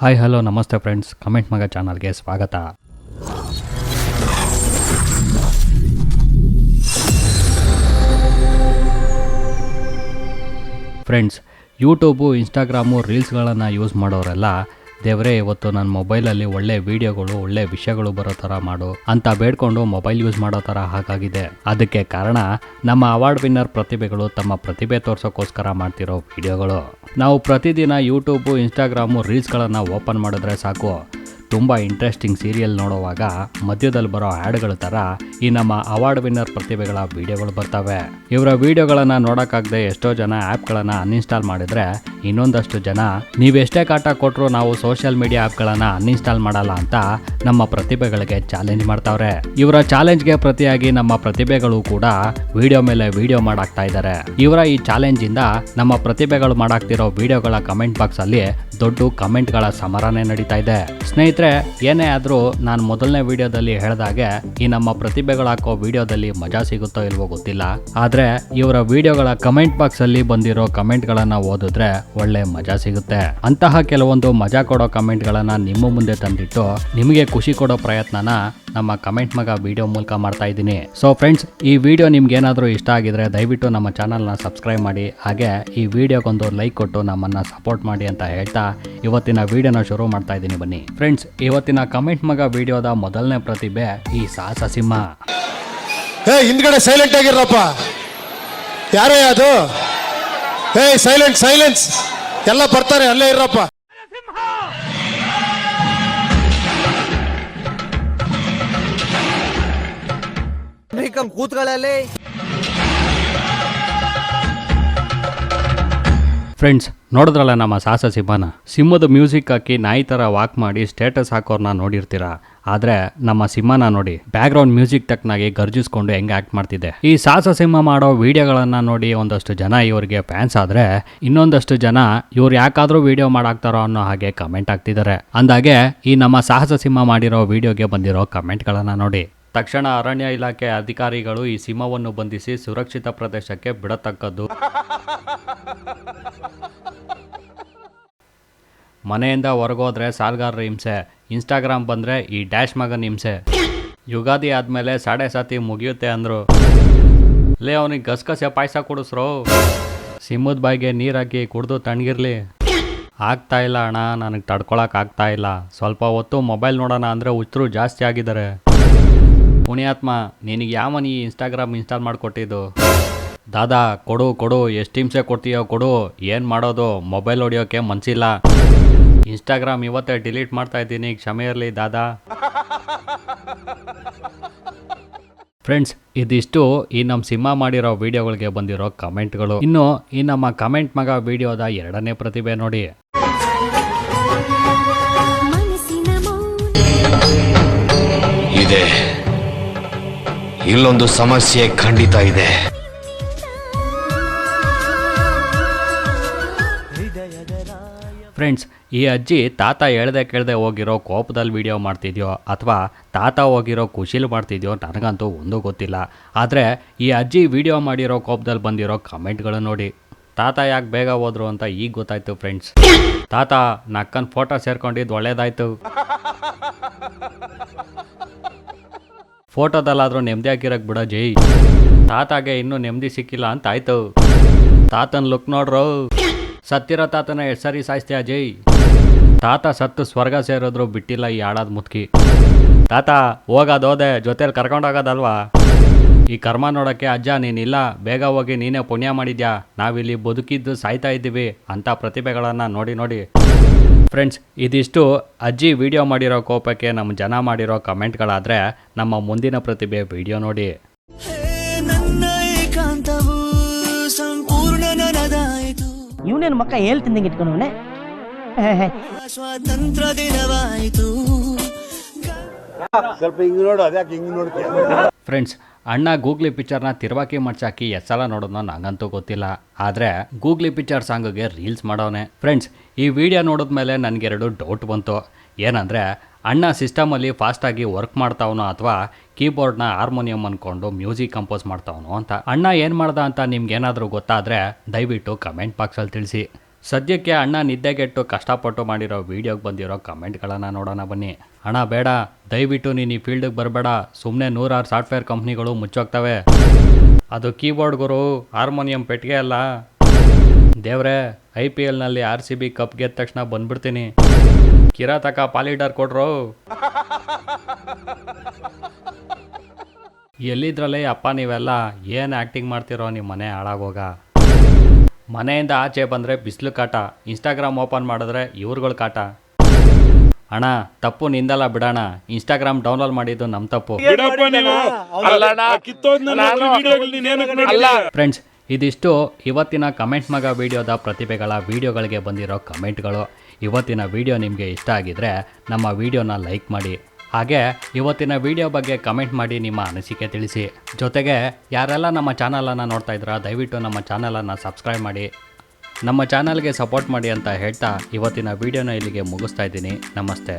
Hi hello ನಮಸ್ತೆ friends, comment ಮಗ ಚಾನಲ್ಗೆ ಸ್ವಾಗತ. ಫ್ರೆಂಡ್ಸ್, ಯೂಟ್ಯೂಬು, ಇನ್ಸ್ಟಾಗ್ರಾಮು, ರೀಲ್ಸ್ಗಳನ್ನು ಯೂಸ್ ಮಾಡೋರೆಲ್ಲ ದೇವರೇ ಇವತ್ತು ನನ್ನ ಮೊಬೈಲಲ್ಲಿ ಒಳ್ಳೆ ವೀಡಿಯೋಗಳು, ಒಳ್ಳೆ ವಿಷಯಗಳು ಬರೋ ಥರ ಮಾಡು ಅಂತ ಬೇಡ್ಕೊಂಡು ಮೊಬೈಲ್ ಯೂಸ್ ಮಾಡೋ ಥರ ಹಾಗಾಗಿದೆ. ಅದಕ್ಕೆ ಕಾರಣ ನಮ್ಮ ಅವಾರ್ಡ್ ವಿನ್ನರ್ ಪ್ರತಿಭೆಗಳು ತಮ್ಮ ಪ್ರತಿಭೆ ತೋರ್ಸೋಕ್ಕೋಸ್ಕರ ಮಾಡ್ತಿರೋ ವಿಡಿಯೋಗಳು. ನಾವು ಪ್ರತಿದಿನ ಯೂಟ್ಯೂಬು, ಇನ್ಸ್ಟಾಗ್ರಾಮು, ರೀಲ್ಸ್ಗಳನ್ನು ಓಪನ್ ಮಾಡಿದ್ರೆ ಸಾಕು, ತುಂಬ ಇಂಟ್ರೆಸ್ಟಿಂಗ್ ಸೀರಿಯಲ್ ನೋಡುವಾಗ ಮಧ್ಯದಲ್ಲಿ ಬರೋ ಆ್ಯಡ್ಗಳ ಥರ ಈ ನಮ್ಮ ಅವಾರ್ಡ್ ವಿನ್ನರ್ ಪ್ರತಿಭೆಗಳ ವಿಡಿಯೋಗಳು ಬರ್ತವೆ. ಇವರ ವಿಡಿಯೋಗಳನ್ನು ನೋಡೋಕ್ಕಾಗದೆ ಎಷ್ಟೋ ಜನ ಆ್ಯಪ್ಗಳನ್ನು ಅನ್ಇನ್ಸ್ಟಾಲ್ ಮಾಡಿದರೆ, ಇನ್ನೊಂದಷ್ಟು ಜನ ನೀವೆಷ್ಟೇ ಕಾಟ ಕೊಟ್ಟರು ನಾವು ಸೋಷಿಯಲ್ ಮೀಡಿಯಾ ಆ್ಯಪ್ಗಳನ್ನು ಅನ್ಇನ್ಸ್ಟಾಲ್ ಮಾಡಲ್ಲ ಅಂತ ನಮ್ಮ ಪ್ರತಿಭೆಗಳಿಗೆ ಚಾಲೆಂಜ್ ಮಾಡ್ತಾವ್ರೆ. ಇವರ ಚಾಲೆಂಜ್ಗೆ ಪ್ರತಿಯಾಗಿ ನಮ್ಮ ಪ್ರತಿಭೆಗಳು ಕೂಡ ವಿಡಿಯೋ ಮೇಲೆ ವಿಡಿಯೋ ಮಾಡಾಕ್ತಾ ಇದ್ದಾರೆ. ಇವರ ಈ ಚಾಲೆಂಜಿಂದ ನಮ್ಮ ಪ್ರತಿಭೆಗಳು ಮಾಡಾಕ್ತಿರೋ ವಿಡಿಯೋಗಳ ಕಮೆಂಟ್ ಬಾಕ್ಸಲ್ಲಿ ದೊಡ್ಡ ಕಮೆಂಟ್ಗಳ ಸಮರನೇ ನಡೀತಾ ಇದೆ. ಸ್ನೇಹಿತರೆ, ಏನೇ ಆದರೂ ನಾನು ಮೊದಲನೇ ವಿಡಿಯೋದಲ್ಲಿ ಹೇಳಿದಾಗೆ ಈ ನಮ್ಮ ಪ್ರತಿಭೆಗಳು ಹಾಕೋ ವಿಡಿಯೋದಲ್ಲಿ ಮಜಾ ಸಿಗುತ್ತೋ ಇಲ್ವೋ ಗೊತ್ತಿಲ್ಲ, ಆದರೆ ಇವರ ವಿಡಿಯೋಗಳ ಕಮೆಂಟ್ ಬಾಕ್ಸಲ್ಲಿ ಬಂದಿರೋ ಕಮೆಂಟ್ಗಳನ್ನು ಓದಿದ್ರೆ ಒಳ್ಳೆ ಮಜಾ ಸಿಗುತ್ತೆ. ಅಂತಹ ಕೆಲವೊಂದು ಮಜಾ ಕೊಡೋ ಕಮೆಂಟ್ಗಳನ್ನು ನಿಮ್ಮ ಮುಂದೆ ತಂದಿಟ್ಟು ನಿಮಗೆ ಖುಷಿ ಕೊಡೋ ಪ್ರಯತ್ನನ ನಮ್ಮ ಕಮೆಂಟ್ ಮಗ ವಿಡಿಯೋ ಮೂಲಕ ಮಾಡ್ತಾ ಇದ್ದೀನಿ. ಸೊ ಫ್ರೆಂಡ್ಸ್, ಈ ವಿಡಿಯೋ ನಿಮ್ಗೆ ಏನಾದರೂ ಇಷ್ಟ ಆಗಿದ್ರೆ ದಯವಿಟ್ಟು ನಮ್ಮ ಚಾನಲ್ನ ಸಬ್ಸ್ಕ್ರೈಬ್ ಮಾಡಿ, ಹಾಗೆ ಈ ವಿಡಿಯೋಗೊಂದು ಲೈಕ್ ಕೊಟ್ಟು ನಮ್ಮನ್ನು ಸಪೋರ್ಟ್ ಮಾಡಿ ಅಂತ ಹೇಳ್ತಾ ಇವತ್ತಿನ ವಿಡಿಯೋನ ಶುರು ಮಾಡ್ತಾ ಇದ್ದೀನಿ. ಬನ್ನಿ ಫ್ರೆಂಡ್ಸ್, ಇವತ್ತಿನ ಕಮೆಂಟ್ ಮಗ ವಿಡಿಯೋದ ಮೊದಲನೇ ಪ್ರತಿಭೆ ಈ ಸಾಹಸ ಸಿಂಹ. ಹಿಂದ್ಗಡೆ ಸೈಲೆಂಟ್ ಆಗಿರಪ್ಪ, ಯಾರೇ ಅದು? ಸೈಲೆನ್ಸ್ ಎಲ್ಲ ಬರ್ತಾರೆ, ಅಲ್ಲೇ ಇರಪ್ಪ. ಕೂತ್ಗಳಲ್ಲಿ ಫ್ರೆಂಡ್ಸ್, ನೋಡಿದ್ರಲ್ಲ ನಮ್ಮ ಸಾಹಸ ಸಿಂಹನ. ಸಿಂಹದ ಮ್ಯೂಸಿಕ್ ಹಾಕಿ ನಾಯಿ ಥರ ವಾಕ್ ಮಾಡಿ ಸ್ಟೇಟಸ್ ಹಾಕೋರ್ನ ನೋಡಿರ್ತೀರ, ಆದರೆ ನಮ್ಮ ಸಿಂಹನ ನೋಡಿ ಬ್ಯಾಕ್ಗ್ರೌಂಡ್ ಮ್ಯೂಸಿಕ್ ತಕ್ಕನಾಗಿ ಗರ್ಜಿಸ್ಕೊಂಡು ಹೆಂಗೆ ಆ್ಯಕ್ಟ್ ಮಾಡ್ತಿದೆ. ಈ ಸಾಹಸ ಸಿಂಹ ಮಾಡೋ ವಿಡಿಯೋಗಳನ್ನು ನೋಡಿ ಒಂದಷ್ಟು ಜನ ಇವರಿಗೆ ಫ್ಯಾನ್ಸ್ ಆದರೆ, ಇನ್ನೊಂದಷ್ಟು ಜನ ಇವ್ರು ಯಾಕಾದರೂ ವಿಡಿಯೋ ಮಾಡಾಕ್ತಾರೋ ಅನ್ನೋ ಹಾಗೆ ಕಮೆಂಟ್ ಆಗ್ತಿದ್ದಾರೆ. ಅಂದಾಗೆ ಈ ನಮ್ಮ ಸಾಹಸ ಸಿಂಹ ಮಾಡಿರೋ ವಿಡಿಯೋಗೆ ಬಂದಿರೋ ಕಮೆಂಟ್ಗಳನ್ನು ನೋಡಿ. ತಕ್ಷಣ ಅರಣ್ಯ ಇಲಾಖೆ ಅಧಿಕಾರಿಗಳು ಈ ಸಿಂಹವನ್ನು ಬಂಧಿಸಿ ಸುರಕ್ಷಿತ ಪ್ರದೇಶಕ್ಕೆ ಬಿಡತಕ್ಕದ್ದು. ಮನೆಯಿಂದ ಹೊರಗೋದ್ರೆ ಸಾಲ್ಗಾರರ ಹಿಂಸೆ, ಇನ್ಸ್ಟಾಗ್ರಾಮ್ ಬಂದರೆ ಈ ಡ್ಯಾಶ್ ಮಗನ ಹಿಂಸೆ. ಯುಗಾದಿ ಆದಮೇಲೆ ಸಾಡೆ ಸಾತಿ ಮುಗಿಯುತ್ತೆ ಅಂದರು. ಲೇ, ಅವನಿಗೆ ಗಸಗಸೆ ಪಾಯಸ ಕುಡಿಸ್ರೋ, ಸಿಂಹದ ಬಾಯಿಗೆ ನೀರು ಹಾಕಿ ಕುಡಿದು ತಣ್ಣಗಿರ್ಲಿ. ಆಗ್ತಾ ಇಲ್ಲ ಅಣ್ಣ, ನನಗೆ ತಡ್ಕೊಳಕ್ಕೆ ಆಗ್ತಾ ಇಲ್ಲ. ಸ್ವಲ್ಪ ಹೊತ್ತು ಮೊಬೈಲ್ ನೋಡೋಣ ಅಂದರೆ ಹುಚ್ಚರು ಜಾಸ್ತಿ ಆಗಿದ್ದಾರೆ. ಪುಣ್ಯಾತ್ಮ, ನಿನಗೆ ಯಾವನ ಈ ಇನ್ಸ್ಟಾಗ್ರಾಮ್ ಇನ್ಸ್ಟಾಲ್ ಮಾಡಿಕೊಟ್ಟಿದ್ದು? ದಾದಾ ಕೊಡು, ಎಷ್ಟು ಹಿಂಸೆ ಕೊಡ್ತೀಯೋ ಕೊಡು. ಏನು ಮಾಡೋದು, ಮೊಬೈಲ್ ಹೊಡಿಯೋಕ್ಕೆ ಮನಸ್ಸಿಲ್ಲ. ಇನ್ಸ್ಟಾಗ್ರಾಮ್ ಇವತ್ತೇ ಡಿಲೀಟ್ ಮಾಡ್ತಾ ಇದ್ದೀನಿ, ಕ್ಷಮೆ ಇರಲಿ ದಾದಾ. ಫ್ರೆಂಡ್ಸ್, ಇದಿಷ್ಟು ಈ ನಮ್ಮ ಸಿಂಹ ಮಾಡಿರೋ ವಿಡಿಯೋಗಳಿಗೆ ಬಂದಿರೋ ಕಮೆಂಟ್ಗಳು. ಇನ್ನು ಈ ನಮ್ಮ ಕಮೆಂಟ್ ಮಗ ವಿಡಿಯೋದ ಎರಡನೇ ಪ್ರತಿಭೆ ನೋಡಿ. ಇದೆ, ಇಲ್ಲೊಂದು ಸಮಸ್ಯೆ ಖಂಡಿತ ಇದೆ. ಫ್ರೆಂಡ್ಸ್, ಈ ಅಜ್ಜಿ ತಾತ ಹೇಳ್ದೆ ಕೇಳದೆ ಹೋಗಿರೋ ಕೋಪದಲ್ಲಿ ವಿಡಿಯೋ ಮಾಡ್ತಿದ್ಯೋ ಅಥವಾ ತಾತ ಹೋಗಿರೋ ಖುಷಿಲಿ ಮಾಡ್ತಿದ್ಯೋ ನನಗಂತೂ ಒಂದೂ ಗೊತ್ತಿಲ್ಲ. ಆದರೆ ಈ ಅಜ್ಜಿ ವಿಡಿಯೋ ಮಾಡಿರೋ ಕೋಪದಲ್ಲಿ ಬಂದಿರೋ ಕಮೆಂಟ್ಗಳು ನೋಡಿ. ತಾತ ಯಾಕೆ ಬೇಗ ಹೋದ್ರು ಅಂತ ಈಗ ಗೊತ್ತಾಯ್ತು ಫ್ರೆಂಡ್ಸ್. ತಾತ ನಕ್ಕನ್ ಫೋಟೋ ಸೇರ್ಕೊಂಡಿದ್ದು ಒಳ್ಳೇದಾಯ್ತು. ಫೋಟೋದಲ್ಲಾದರೂ ನೆಮ್ಮದಿ ಹಾಕಿರಕ್ಕೆ ಬಿಡೋ ಜೈ. ತಾತಾಗೆ ಇನ್ನೂ ನೆಮ್ಮದಿ ಸಿಕ್ಕಿಲ್ಲ ಅಂತ ಆಯ್ತು. ತಾತನ ಲುಕ್ ನೋಡ್ರು, ಸತ್ತಿರೋ ತಾತನ ಎಷ್ಟು ಸರಿ ಸಾಯಿಸ್ತೀಯ ಜೈ. ತಾತ ಸತ್ತು ಸ್ವರ್ಗ ಸೇರಿದ್ರು ಬಿಟ್ಟಿಲ್ಲ ಈ ಆಡಾದ ಮುತ್ಕಿ. ತಾತ ಹೋಗೋದೋದೆ, ಜೊತೆಲಿ ಕರ್ಕೊಂಡೋಗೋದಲ್ವಾ. ಈ ಕರ್ಮ ನೋಡೋಕ್ಕೆ ಅಜ್ಜ ನೀನಿಲ್ಲ, ಬೇಗ ಹೋಗಿ ನೀನೇ ಪುಣ್ಯ ಮಾಡಿದ್ಯಾ, ನಾವಿಲ್ಲಿ ಬದುಕಿದ್ದು ಸಾಯ್ತಾ ಇದ್ದೀವಿ ಅಂತ ಪ್ರತಿಭೆಗಳನ್ನು ನೋಡಿ. ಫ್ರೆಂಡ್ಸ್, ಇದಿಷ್ಟು ಅಜ್ಜಿ ವಿಡಿಯೋ ಮಾಡಿರೋ ಕೋಪಕ್ಕೆ ನಮ್ಮ ಜನ ಮಾಡಿರೋ ಕಮೆಂಟ್ಗಳಾದರೆ, ನಮ್ಮ ಮುಂದಿನ ಪ್ರತಿಭೆ ವಿಡಿಯೋ ನೋಡಿ. ಇವನೇನು ಮಕ್ಕ ಹೇಳ್ತಿದ್ದಂಗೆ ಇಟ್ಕೊಂಡವನೆ. ಸ್ವಾತಂತ್ರ್ಯ ದಿನವಾಯಿತು. ಸ್ವಲ್ಪ ಹಿಂಗ್ ನೋಡು, ಅದ್ಯಾಕೆ ಹಿಂಗ್ ನೋಡ್ತೀಯ? ಫ್ರೆಂಡ್ಸ್, ಅಣ್ಣ ಗೂಗ್ಲಿ ಪಿಕ್ಚರ್ನ ತಿರುವಾಕಿ ಮಡ್ಚಾಕಿ ಎಷ್ಟು ಸಲ ನೋಡೋದನ್ನ ನಂಗಂತೂ ಗೊತ್ತಿಲ್ಲ, ಆದರೆ ಗೂಗ್ಲಿ ಪಿಕ್ಚರ್ ಸಾಂಗ್ಗೆ ರೀಲ್ಸ್ ಮಾಡೋನೆ. ಫ್ರೆಂಡ್ಸ್, ಈ ವಿಡಿಯೋ ನೋಡಿದ್ಮೇಲೆ ನನಗೆರಡು ಡೌಟ್ ಬಂತು. ಏನಂದರೆ, ಅಣ್ಣ ಸಿಸ್ಟಮಲ್ಲಿ ಫಾಸ್ಟಾಗಿ ವರ್ಕ್ ಮಾಡ್ತಾವನೋ ಅಥವಾ ಕೀಬೋರ್ಡ್ನ ಹಾರ್ಮೋನಿಯಂ ಅಂದ್ಕೊಂಡು ಮ್ಯೂಸಿಕ್ ಕಂಪೋಸ್ ಮಾಡ್ತಾವನೋ ಅಂತ. ಅಣ್ಣ ಏನು ಮಾಡ್ದ ಅಂತ ನಿಮ್ಗೇನಾದರೂ ಗೊತ್ತಾದರೆ ದಯವಿಟ್ಟು ಕಮೆಂಟ್ ಬಾಕ್ಸಲ್ಲಿ ತಿಳಿಸಿ. ಸದ್ಯಕ್ಕೆ ಅಣ್ಣ ನಿದ್ದೆಗೆಟ್ಟು ಕಷ್ಟಪಟ್ಟು ಮಾಡಿರೋ ವೀಡಿಯೋಗೆ ಬಂದಿರೋ ಕಮೆಂಟ್ಗಳನ್ನು ನೋಡೋಣ ಬನ್ನಿ. ಅಣ್ಣ ಬೇಡ, ದಯವಿಟ್ಟು ನೀನು ಈ ಫೀಲ್ಡಿಗೆ ಬರಬೇಡ, ಸುಮ್ಮನೆ 100 ಸಾಫ್ಟ್ವೇರ್ ಕಂಪ್ನಿಗಳು ಮುಚ್ಚೋಗ್ತವೆ. ಅದು ಕೀಬೋರ್ಡ್ ಗುರು, ಹಾರ್ಮೋನಿಯಂ ಪೆಟ್ಟಿಗೆ ಅಲ್ಲ. ದೇವ್ರೆ, IPLನಲ್ಲಿ RCB ಕಪ್ ಗೆದ್ದ ತಕ್ಷಣ ಬಂದ್ಬಿಡ್ತೀನಿ. ಕಿರಾತಕ ಪಾಲಿಡರ್ ಕೊಡ್ರು. ಎಲ್ಲಿದ್ರಲ್ಲೇ ಅಪ್ಪ ನೀವೆಲ್ಲ, ಏನು ಆ್ಯಕ್ಟಿಂಗ್ ಮಾಡ್ತಿರೋ, ನಿಮ್ಮ ಮನೆ ಹಾಳಾಗೋಗ. ಮನೆಯಿಂದ ಆಚೆ ಬಂದರೆ ಬಿಸಿಲು ಕಾಟ, ಇನ್ಸ್ಟಾಗ್ರಾಮ್ ಓಪನ್ ಮಾಡಿದ್ರೆ ಇವ್ರುಗಳ ಕಾಟ. ಅಣ್ಣ ತಪ್ಪು ನಿಂದಲ್ಲ ಬಿಡೋಣ, ಇನ್ಸ್ಟಾಗ್ರಾಮ್ ಡೌನ್ಲೋಡ್ ಮಾಡಿದ್ದು ನಮ್ಮ ತಪ್ಪು. ಫ್ರೆಂಡ್ಸ್, ಇದಿಷ್ಟು ಇವತ್ತಿನ ಕಮೆಂಟ್ ಮಗ ವಿಡಿಯೋದ ಪ್ರತಿಭೆಗಳ ವಿಡಿಯೋಗಳಿಗೆ ಬಂದಿರೋ ಕಮೆಂಟ್ಗಳು. ಇವತ್ತಿನ ವಿಡಿಯೋ ನಿಮಗೆ ಇಷ್ಟ ಆಗಿದ್ರೆ ನಮ್ಮ ವಿಡಿಯೋನ ಲೈಕ್ ಮಾಡಿ. ಹಾಗೆ ಇವತ್ತಿನ ವಿಡಿಯೋ ಬಗ್ಗೆ ಕಮೆಂಟ್ ಮಾಡಿ ನಿಮ್ಮ ಅನಿಸಿಕೆ ತಿಳಿಸಿ. ಜೊತೆಗೆ ಯಾರೆಲ್ಲ ನಮ್ಮ ಚಾನಲನ್ನು ನೋಡ್ತಾ ಇದ್ದೀರಾ, ದಯವಿಟ್ಟು ನಮ್ಮ ಚಾನಲನ್ನು ಸಬ್ಸ್ಕ್ರೈಬ್ ಮಾಡಿ, ನಮ್ಮ ಚಾನಲ್ಗೆ ಸಪೋರ್ಟ್ ಮಾಡಿ ಅಂತ ಹೇಳ್ತಾ ಇವತ್ತಿನ ವಿಡಿಯೋನ ಇಲ್ಲಿಗೆ ಮುಗಿಸ್ತಾ ಇದ್ದೀನಿ. ನಮಸ್ತೆ.